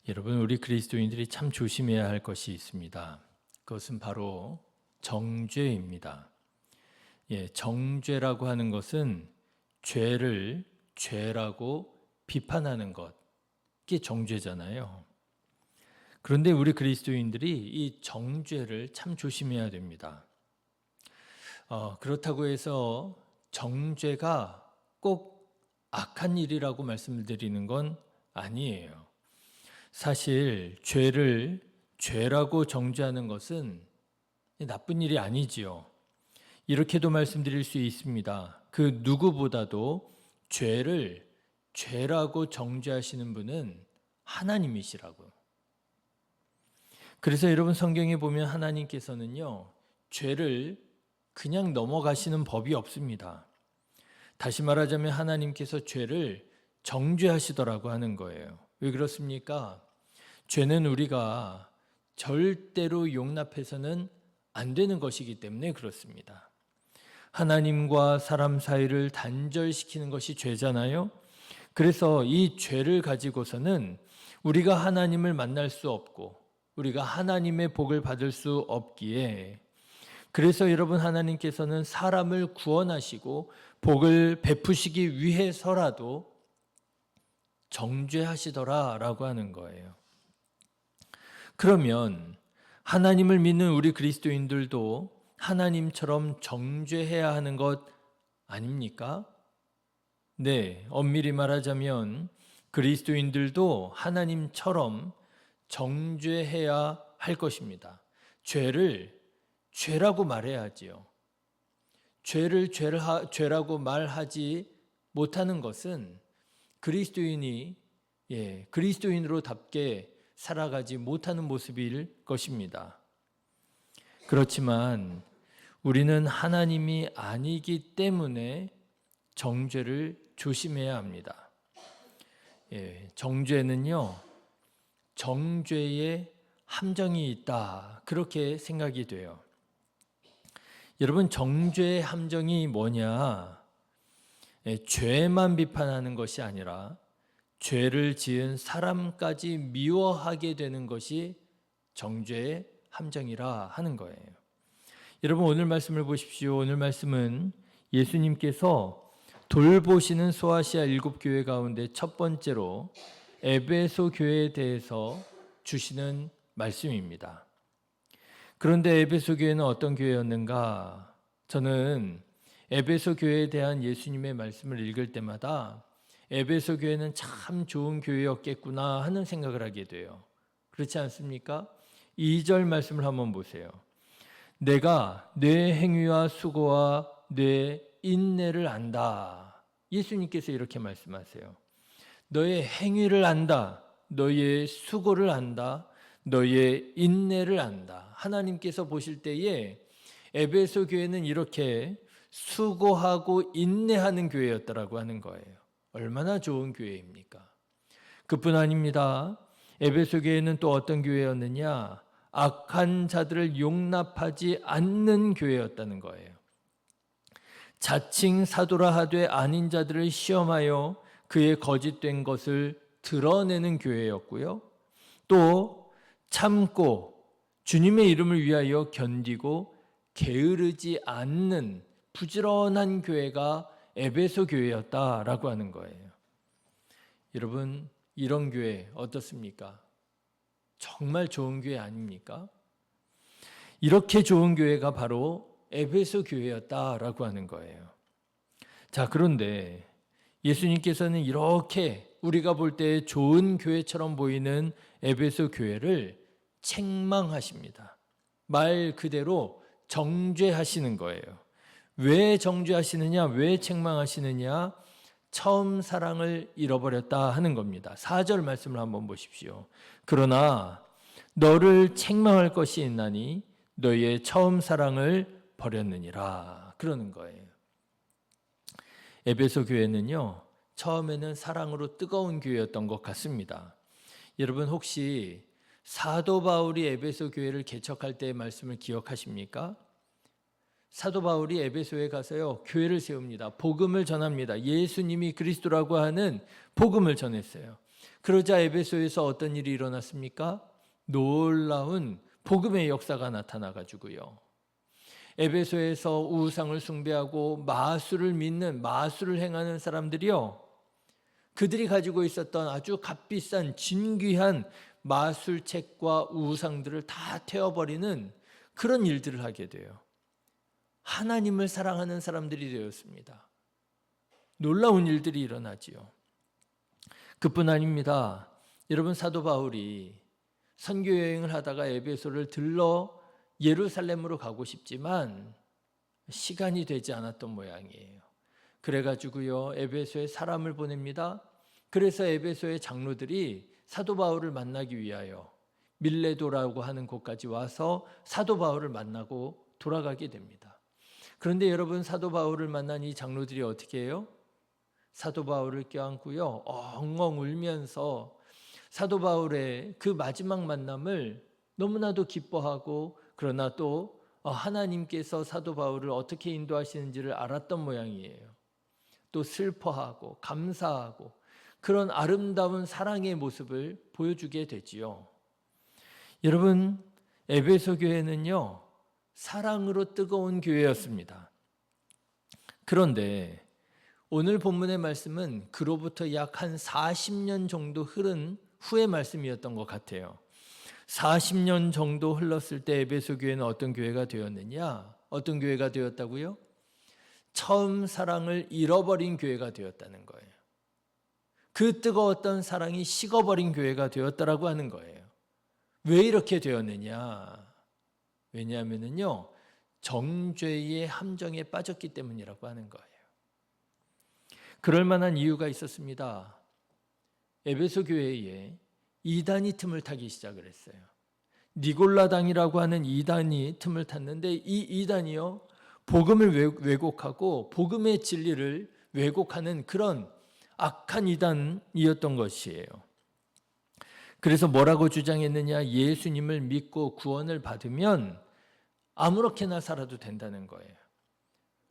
여러분, 우리 그리스도인들이 참 조심해야 할 것이 있습니다. 그것은 바로 정죄입니다. 정죄라고 하는 것은 죄를 죄라고 비판하는 것, 이게 정죄잖아요. 그런데 우리 그리스도인들이 이 정죄를 참 조심해야 됩니다. 그렇다고 해서 정죄가 꼭 악한 일이라고 말씀을 드리는 건 아니에요. 사실 죄를 죄라고 정죄하는 것은 나쁜 일이 아니지요. 이렇게도 말씀드릴 수 있습니다. 그 누구보다도 죄를 죄라고 정죄하시는 분은 하나님이시라고요. 그래서 여러분, 성경에 보면 하나님께서는요, 죄를 그냥 넘어가시는 법이 없습니다. 다시 말하자면 하나님께서 죄를 정죄하시더라고 하는 거예요. 왜 그렇습니까? 죄는 우리가 절대로 용납해서는 안 되는 것이기 때문에 그렇습니다. 하나님과 사람 사이를 단절시키는 것이 죄잖아요. 그래서 이 죄를 가지고서는 우리가 하나님을 만날 수 없고 우리가 하나님의 복을 받을 수 없기에, 그래서 여러분, 하나님께서는 사람을 구원하시고 복을 베푸시기 위해서라도 정죄하시더라라고 하는 거예요. 그러면 하나님을 믿는 우리 그리스도인들도 하나님처럼 정죄해야 하는 것 아닙니까? 네, 엄밀히 말하자면 그리스도인들도 하나님처럼 정죄해야 할 것입니다. 죄를 죄라고 말해야지요. 죄를 죄라고 말하지 못하는 것은 그리스도인이 그리스도인으로답게 살아가지 못하는 모습일 것입니다. 그렇지만 우리는 하나님이 아니기 때문에 정죄를 조심해야 합니다. 정죄는요, 정죄의 함정이 있다, 그렇게 생각이 돼요. 여러분, 정죄의 함정이 뭐냐? 죄만 비판하는 것이 아니라 죄를 지은 사람까지 미워하게 되는 것이 정죄의 함정이라 하는 거예요. 여러분, 오늘 말씀을 보십시오. 오늘 말씀은 예수님께서 돌보시는 소아시아 7교회 가운데 첫 번째로 에베소 교회에 대해서 주시는 말씀입니다. 그런데 에베소 교회는 어떤 교회였는가? 저는 에베소 교회에 대한 예수님의 말씀을 읽을 때마다 에베소 교회는 참 좋은 교회였겠구나 하는 생각을 하게 돼요. 그렇지 않습니까? 2절 말씀을 한번 보세요. 내가 내 행위와 수고와 내 인내를 안다. 예수님께서 이렇게 말씀하세요. 너의 행위를 안다. 너의 수고를 안다. 너의 인내를 안다. 하나님께서 보실 때에 에베소 교회는 이렇게 수고하고 인내하는 교회였다라고 하는 거예요. 얼마나 좋은 교회입니까? 그뿐 아닙니다. 에베소 교회는 또 어떤 교회였느냐? 악한 자들을 용납하지 않는 교회였다는 거예요. 자칭 사도라 하되 아닌 자들을 시험하여 그의 거짓된 것을 드러내는 교회였고요. 또 참고 주님의 이름을 위하여 견디고 게으르지 않는 부지런한 교회가 에베소 교회였다라고 하는 거예요. 여러분, 이런 교회 어떻습니까? 정말 좋은 교회 아닙니까? 이렇게 좋은 교회가 바로 에베소 교회였다라고 하는 거예요. 자, 그런데 예수님께서는 이렇게 우리가 볼 때 좋은 교회처럼 보이는 에베소 교회를 책망하십니다. 말 그대로 정죄하시는 거예요. 왜 정죄하시느냐? 왜 책망하시느냐? 처음 사랑을 잃어버렸다 하는 겁니다. 4절 말씀을 한번 보십시오. 그러나 너를 책망할 것이 있나니 너의 처음 사랑을 버렸느니라, 그러는 거예요. 에베소 교회는요, 처음에는 사랑으로 뜨거운 교회였던 것 같습니다. 여러분, 혹시 사도 바울이 에베소 교회를 개척할 때의 말씀을 기억하십니까? 사도 바울이 에베소에 가서요, 교회를 세웁니다. 복음을 전합니다. 예수님이 그리스도라고 하는 복음을 전했어요. 그러자 에베소에서 어떤 일이 일어났습니까? 놀라운 복음의 역사가 나타나가지고요. 에베소에서 우상을 숭배하고 마술을 믿는, 마술을 행하는 사람들이요, 그들이 가지고 있었던 아주 값비싼 진귀한 마술책과 우상들을 다 태워버리는 그런 일들을 하게 돼요. 하나님을 사랑하는 사람들이 되었습니다. 놀라운 일들이 일어나지요. 그뿐 아닙니다. 여러분, 사도 바울이 선교 여행을 하다가 에베소를 들러 예루살렘으로 가고 싶지만 시간이 되지 않았던 모양이에요. 그래가지고요, 에베소에 사람을 보냅니다. 그래서 에베소의 장로들이 사도 바울을 만나기 위하여 밀레도라고 하는 곳까지 와서 사도 바울을 만나고 돌아가게 됩니다. 그런데 여러분, 사도 바울을 만난 이 장로들이 어떻게 해요? 사도 바울을 껴안고요, 엉엉 울면서 사도 바울의 그 마지막 만남을 너무나도 기뻐하고, 그러나 또 하나님께서 사도 바울을 어떻게 인도하시는지를 알았던 모양이에요. 또 슬퍼하고 감사하고 그런 아름다운 사랑의 모습을 보여주게 되지요. 여러분, 에베소 교회는요, 사랑으로 뜨거운 교회였습니다. 그런데 오늘 본문의 말씀은 그로부터 약 한 40년 정도 흐른 후의 말씀이었던 것 같아요. 40년 정도 흘렀을 때 에베소 교회는 어떤 교회가 되었느냐? 어떤 교회가 되었다고요? 처음 사랑을 잃어버린 교회가 되었다는 거예요. 그 뜨거웠던 사랑이 식어버린 교회가 되었다라고 하는 거예요. 왜 이렇게 되었느냐? 왜냐하면요, 정죄의 함정에 빠졌기 때문이라고 하는 거예요. 그럴 만한 이유가 있었습니다. 에베소 교회에 이단이 틈을 타기 시작을 했어요. 니골라당이라고 하는 이단이 틈을 탔는데, 이 이단이요, 복음을 왜곡하고 복음의 진리를 왜곡하는 그런 악한 이단이었던 것이에요. 그래서 뭐라고 주장했느냐? 예수님을 믿고 구원을 받으면 아무렇게나 살아도 된다는 거예요.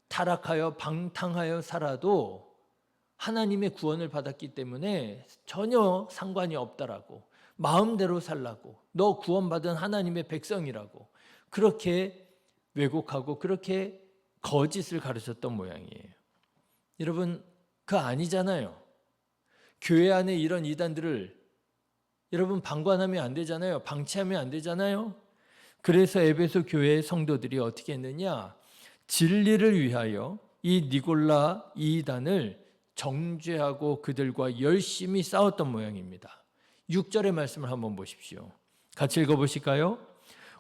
타락하여 방탕하여 살아도 하나님의 구원을 받았기 때문에 전혀 상관이 없다라고, 마음대로 살라고, 너 구원받은 하나님의 백성이라고 그렇게 왜곡하고 그렇게 거짓을 가르쳤던 모양이에요. 여러분, 그거 아니잖아요. 교회 안에 이런 이단들을 여러분 방관하면 안 되잖아요. 방치하면 안 되잖아요. 그래서 에베소 교회의 성도들이 어떻게 했느냐? 진리를 위하여 이 니골라 이단을 정죄하고 그들과 열심히 싸웠던 모양입니다. 6절의 말씀을 한번 보십시오. 같이 읽어보실까요?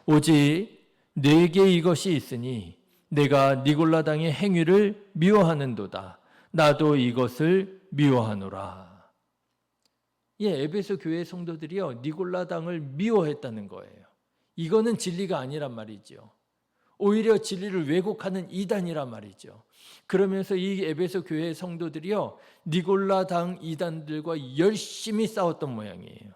오직 내게 이것이 있으니 내가 니골라당의 행위를 미워하는도다. 나도 이것을 미워하노라. 예, 에베소 교회 성도들이요, 니골라당을 미워했다는 거예요. 이거는 진리가 아니란 말이죠. 오히려 진리를 왜곡하는 이단이란 말이죠. 그러면서 이 에베소 교회 성도들이요, 니골라당 이단들과 열심히 싸웠던 모양이에요.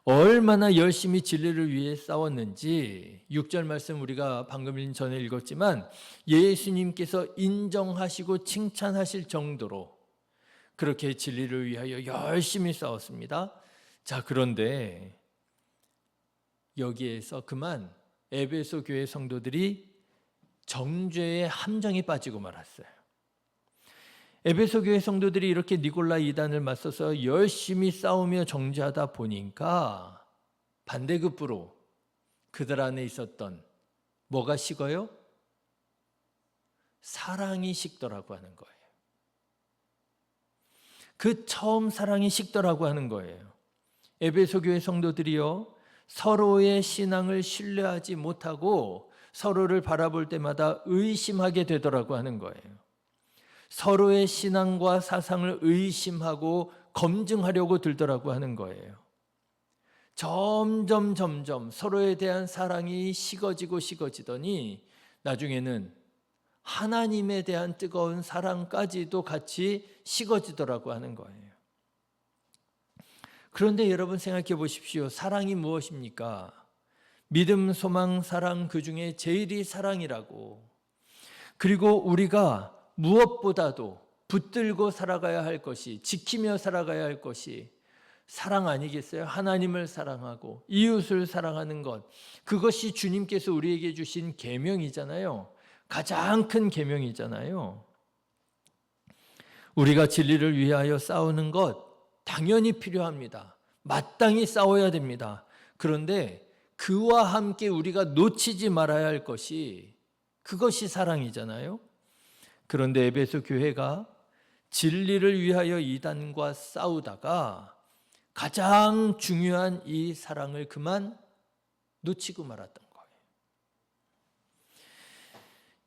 얼마나 열심히 진리를 위해 싸웠는지 6절 말씀 우리가 방금 전에 읽었지만 예수님께서 인정하시고 칭찬하실 정도로 그렇게 진리를 위하여 열심히 싸웠습니다. 자, 그런데 여기에서 그만 에베소 교회 성도들이 정죄의 함정에 빠지고 말았어요. 에베소 교회 성도들이 이렇게 니골라 이단을 맞서서 열심히 싸우며 정죄하다 보니까 반대급부로 그들 안에 있었던 뭐가 식어요? 사랑이 식더라고 하는 거예요. 그 처음 사랑이 식더라고 하는 거예요. 에베소 교회 성도들이요, 서로의 신앙을 신뢰하지 못하고 서로를 바라볼 때마다 의심하게 되더라고 하는 거예요. 서로의 신앙과 사상을 의심하고 검증하려고 들더라고 하는 거예요. 점점 서로에 대한 사랑이 식어지더니 나중에는 하나님에 대한 뜨거운 사랑까지도 같이 식어지더라고 하는 거예요. 그런데 여러분 생각해 보십시오. 사랑이 무엇입니까? 믿음, 소망, 사랑, 그 중에 제일이 사랑이라고. 그리고 우리가 무엇보다도 붙들고 살아가야 할 것이, 지키며 살아가야 할 것이 사랑 아니겠어요? 하나님을 사랑하고 이웃을 사랑하는 것, 그것이 주님께서 우리에게 주신 계명이잖아요. 가장 큰 계명이잖아요. 우리가 진리를 위하여 싸우는 것 당연히 필요합니다. 마땅히 싸워야 됩니다. 그런데 그와 함께 우리가 놓치지 말아야 할 것이, 그것이 사랑이잖아요. 그런데 에베소 교회가 진리를 위하여 이단과 싸우다가 가장 중요한 이 사랑을 그만 놓치고 말았던 거예요.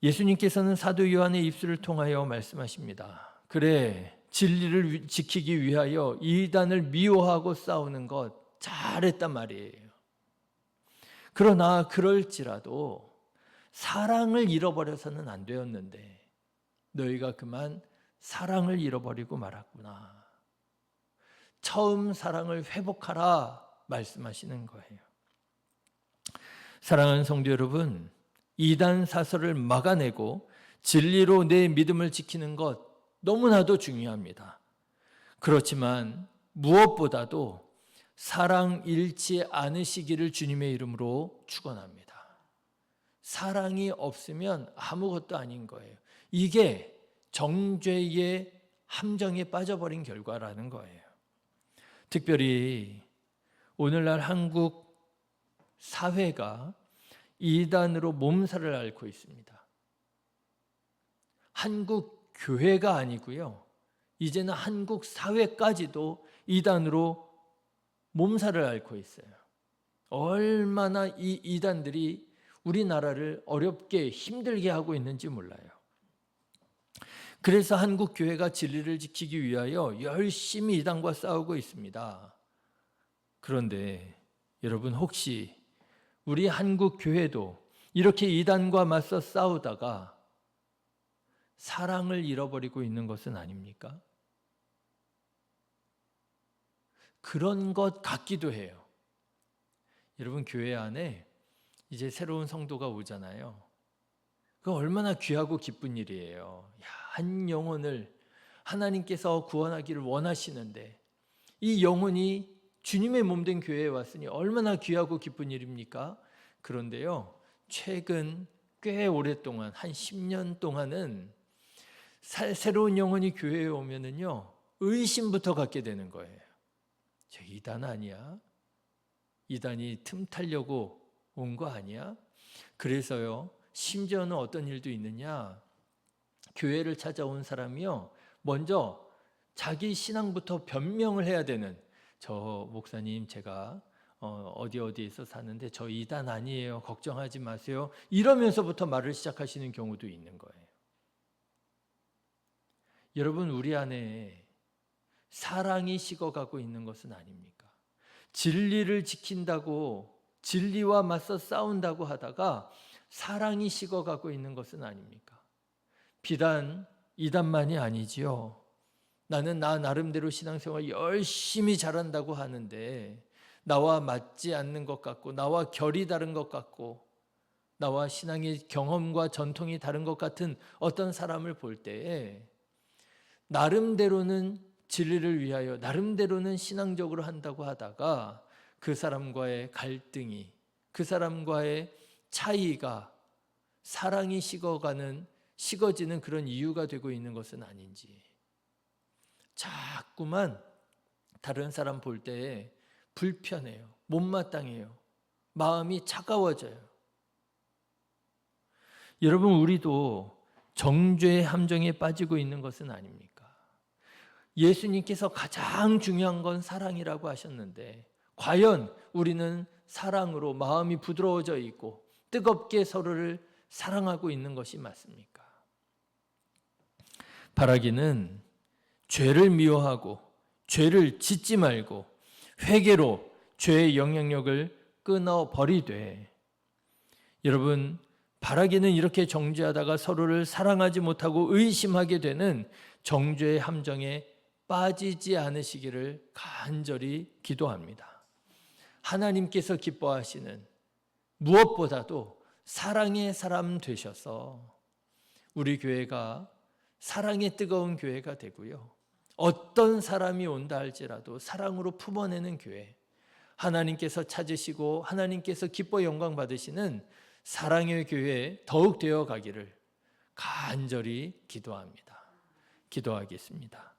예수님께서는 사도 요한의 입술을 통하여 말씀하십니다. 그래, 진리를 지키기 위하여 이단을 미워하고 싸우는 것 잘했단 말이에요. 그러나 그럴지라도 사랑을 잃어버려서는 안 되었는데 너희가 그만 사랑을 잃어버리고 말았구나. 처음 사랑을 회복하라 말씀하시는 거예요. 사랑하는 성도 여러분, 이단 사설을 막아내고 진리로 내 믿음을 지키는 것 너무나도 중요합니다. 그렇지만 무엇보다도 사랑 잃지 않으시기를 주님의 이름으로 축원합니다. 사랑이 없으면 아무것도 아닌 거예요. 이게 정죄의 함정에 빠져버린 결과라는 거예요. 특별히 오늘날 한국 사회가 이단으로 몸살을 앓고 있습니다. 한국 교회가 아니고요, 이제는 한국 사회까지도 이단으로 몸살을 앓고 있어요. 얼마나 이 이단들이 우리나라를 어렵게 힘들게 하고 있는지 몰라요. 그래서 한국 교회가 진리를 지키기 위하여 열심히 이단과 싸우고 있습니다. 그런데 여러분, 혹시 우리 한국 교회도 이렇게 이단과 맞서 싸우다가 사랑을 잃어버리고 있는 것은 아닙니까? 그런 것 같기도 해요. 여러분, 교회 안에 이제 새로운 성도가 오잖아요. 그거 얼마나 귀하고 기쁜 일이에요. 한 영혼을 하나님께서 구원하기를 원하시는데 이 영혼이 주님의 몸된 교회에 왔으니 얼마나 귀하고 기쁜 일입니까? 그런데요, 최근 꽤 오랫동안 한 10년 동안은 새로운 영혼이 교회에 오면은요, 의심부터 갖게 되는 거예요. 저 이단 아니야? 이단이 틈 타려고 온 거 아니야? 그래서요, 심지어는 어떤 일도 있느냐? 교회를 찾아온 사람이요, 먼저 자기 신앙부터 변명을 해야 되는, 저 목사님 제가 어디에서 사는데 저 이단 아니에요, 걱정하지 마세요, 이러면서부터 말을 시작하시는 경우도 있는 거예요. 여러분, 우리 안에 사랑이 식어가고 있는 것은 아닙니까? 진리를 지킨다고, 진리와 맞서 싸운다고 하다가 사랑이 식어가고 있는 것은 아닙니까? 비단 이단만이 아니지요. 나는 나 나름대로 신앙생활 열심히 잘한다고 하는데 나와 맞지 않는 것 같고, 나와 결이 다른 것 같고, 나와 신앙의 경험과 전통이 다른 것 같은 어떤 사람을 볼 때에 나름대로는 진리를 위하여 나름대로는 신앙적으로 한다고 하다가 그 사람과의 갈등이, 그 사람과의 차이가 사랑이 식어지는 그런 이유가 되고 있는 것은 아닌지, 자꾸만 다른 사람 볼 때에 불편해요, 못마땅해요, 마음이 차가워져요. 여러분, 우리도 정죄의 함정에 빠지고 있는 것은 아닙니까? 예수님께서 가장 중요한 건 사랑이라고 하셨는데 과연 우리는 사랑으로 마음이 부드러워져 있고 뜨겁게 서로를 사랑하고 있는 것이 맞습니까? 바라기는 죄를 미워하고 죄를 짓지 말고 회개로 죄의 영향력을 끊어버리되, 여러분, 바라기는 이렇게 정죄하다가 서로를 사랑하지 못하고 의심하게 되는 정죄의 함정에 빠지지 않으시기를 간절히 기도합니다. 하나님께서 기뻐하시는 무엇보다도 사랑의 사람 되셔서 우리 교회가 사랑의 뜨거운 교회가 되고요. 어떤 사람이 온다 할지라도 사랑으로 품어내는 교회, 하나님께서 찾으시고 하나님께서 기뻐 영광 받으시는 사랑의 교회 더욱 되어 가기를 간절히 기도합니다. 기도하겠습니다.